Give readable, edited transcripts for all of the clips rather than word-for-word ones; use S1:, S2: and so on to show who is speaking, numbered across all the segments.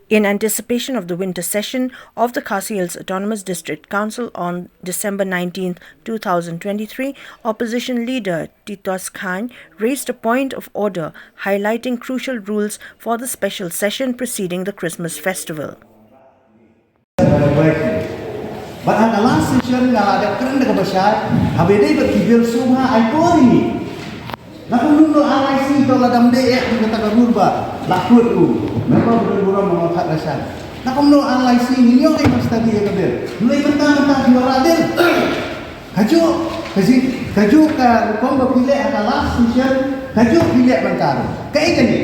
S1: In anticipation of the winter session of the Khasi Hills Autonomous District Council on December 19, 2023, Opposition Leader Titos Chyne raised a point of order highlighting crucial rules for the special session preceding the Christmas festival.
S2: But at the last session, ada keren dekat besar, habis berkibir semua ikon ini. Nak menunggu alai sih kalau dalam dia kita tak berubah, lakut tu. Memang benar-benar mengangkat rasa. Nak menunggu alai sih ini orang yang mesti dia kabel. Mulai mentah-mentah juara adil. Kaju kan kau berpilih ada last session, kaju pilih bentar. Kayak gini.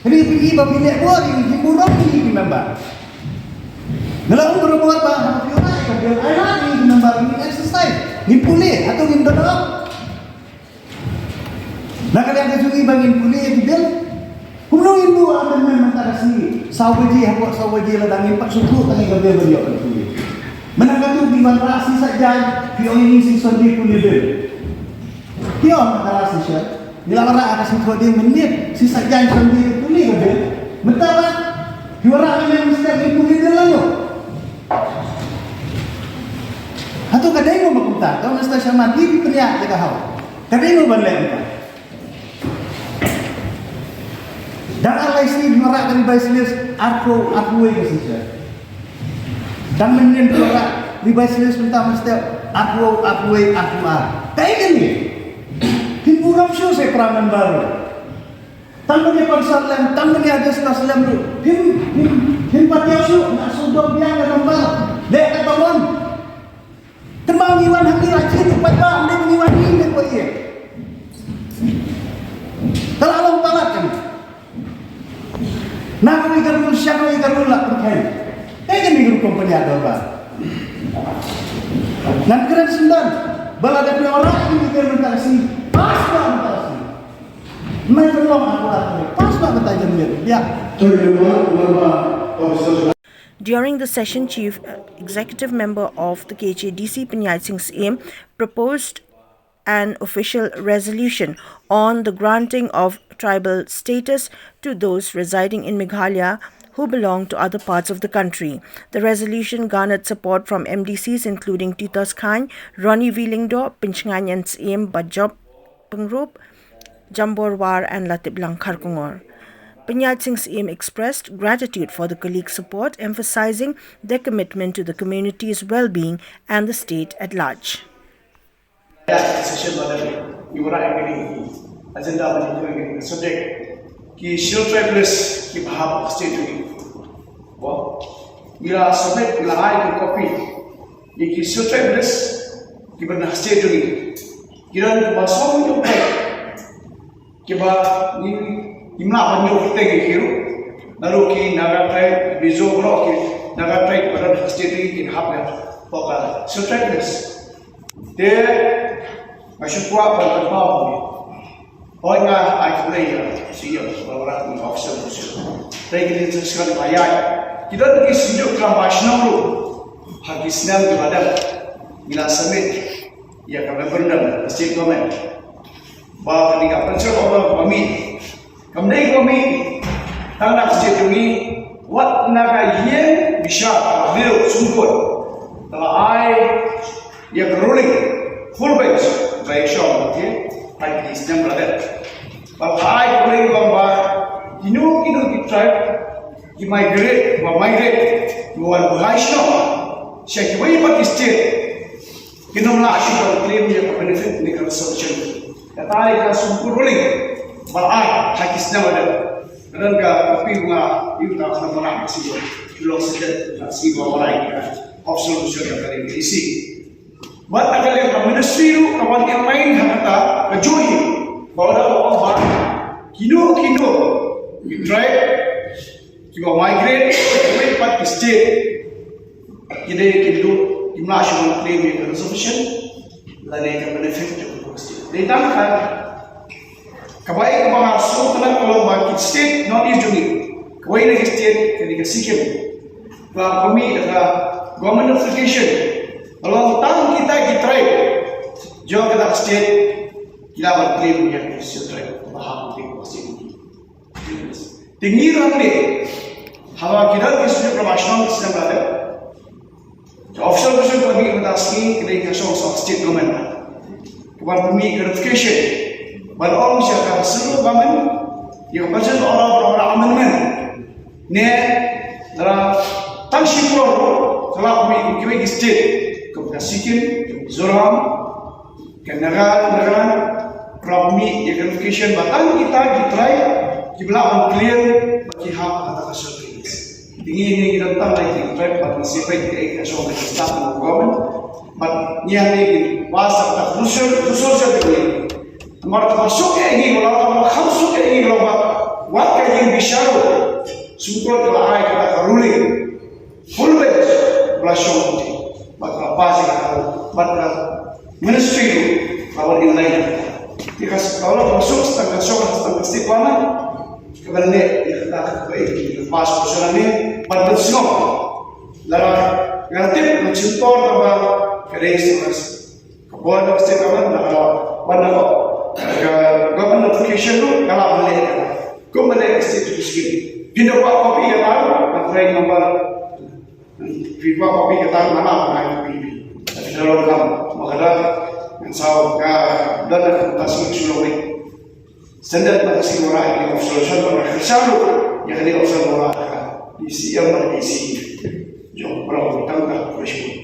S2: Jadi pilih berpilih buat ini himburan ini member. Kalau berbuat bahan juara kabel, ayah ini member ini exercise. Himpulih atau himdodok. Nak kalian kejungi bangin pulih kabel. Kumulongin mo ang mentara si sawaji hapok sawaji ladangin pak suku tangi kabel beliau pulih. Menangkatu biman rasi saja pion ini sing sondi pulih bel. Pion mentara si syar. Bila orang atas itu dia menit si saja sondi pulih kabel. Mentara juara ini mesti pulih dulu. Atau kadang mo makunta, kau mesti sama di peniak jaga hau. Kadang mo banlek. Dan alai sini juara dari baisilis aku ke saja. Dan menyen juara di baisilis pertama setiap aku. Kayak gini. Himburan show saya peranan baru. Tanpa dia paksa lem, tanpa dia ada sekas lem tu. Him patiau show nak sudok dia ke gambar. Lek ke bangun. Kembang iwan hati rajin cepat bang dia mengiwan ini kau iya. Terlalu palat kan. Nak kau ikan dulu, siapa ikan dulu lah perken. Kayak ni grup company ada apa? Nanti keren sembilan. Balada punya orang ini ikan mentasi. Pas lah mentasi. Main peluang aku lah. Pas lah bertanya dia. Ya.
S1: During the session, Chief Executive Member of the KHADC, Khadc Chyne, proposed an official resolution on the granting of tribal status to those residing in Meghalaya who belong to other parts of the country. The resolution garnered support from MDCs including Titos Chyne, Ronnie Willingdo, Pinchnganyan Chyne, Bajop Pengrop, Jamborwar and Latiblang Kharkongor. Khadc Chyne expressed gratitude for the colleagues' support, emphasizing their commitment to the community's well-being and the state at large.
S3: Session वाला युवा academy agenda बनी सब्जेक्ट कि शिल ट्राइबलिस्ट की भाव स्टेट की वो मेरा सब्जेक्ट लगाए की कॉपी ये कि शिल ट्राइबलिस्ट की बना स्टेट की किरण बासों में जो है कि बा इमला बन्यो कितने के हीरो नरो की नागा ट्राइब बिजो ब्रो की नागा ट्राइब बना स्टेट की भाव में तो का शिल ट्राइबलिस्ट ते Masyukwa berkembang. Orang aku lagi siap orang officer musuh. Lagi kita sekali bayar. Kita pergi sejauh keramaian dulu. Hagi senang kepada bila summit ia kami berdam state government. Bahawa ketika pencet orang kami kami tangan state ini wat naga ia bisa beliau sungguh. Kalau ia rolling full bench. Baik syok, okay? Baik di sedang berada. Kalau saya boleh gambar, kinu di tribe, di migrate, luar bahaya syok. Saya kira ini pakai state, kinu nak asyik claim dia benefit ni kalau solution. Kata saya kalau sungguh rolling, balai pakai sedang berada. Dan tapi bunga itu tak kena menang sih, belum sedang sih bawa lagi of solution yang kali ini isi. Buat agar yang ministry itu kawan yang main kata kejohi bawa orang baru kino you try you migrate away part the state kita national claim yang sufficient lalu yang benefit untuk state ditambahkan kebaikan so kalau bagi state not is doing kebaikan state ketika sikit kalau kami ada government application. Kalau tang kita tribe, jauh kita state, kita berklaim yang kita tribe, bahag kita state. Tinggi ramai, Hawa kita isu profesional sistem ada. Official person kami mendaski kini kasih soal state government. Kepada kami clarification. Pada orang siapa seluruh government yang berjaya orang amendment. Ne dalam tangsi pulau kalau kami state kepada Sikkim, Mizoram, negara kami yang clarification batang kita ditry kita clear bagi hak atas masyarakat. Ini kita tak lagi track pada siapa yang kasih start government, but ni ini bahasa tak khusus sekali. Mereka masuk ini kalau masuk ini kalau what kayak bicara, support kalau ayat kata ruling, full bench belasong nanti, maka pasti maka ministry itu kalau ini lain. Jika kalau masuk setengah stik mana? Kemudian dia kata baik pas persoalan ini pada semua lalu relatif mencintor tambah keresahan kebuat pasti kawan kalau pada government notification tu kalau boleh kemudian state itu segini kita buat kopi yang tahu antara nombor FIFA kopi yang tahu mana kopi tapi kalau kamu menghadap yang sahur dan reputasi sulawesi standar matasi orang yang solusi orang selalu yang dia observ orang di siang pada isi jom berapa tangkap pressure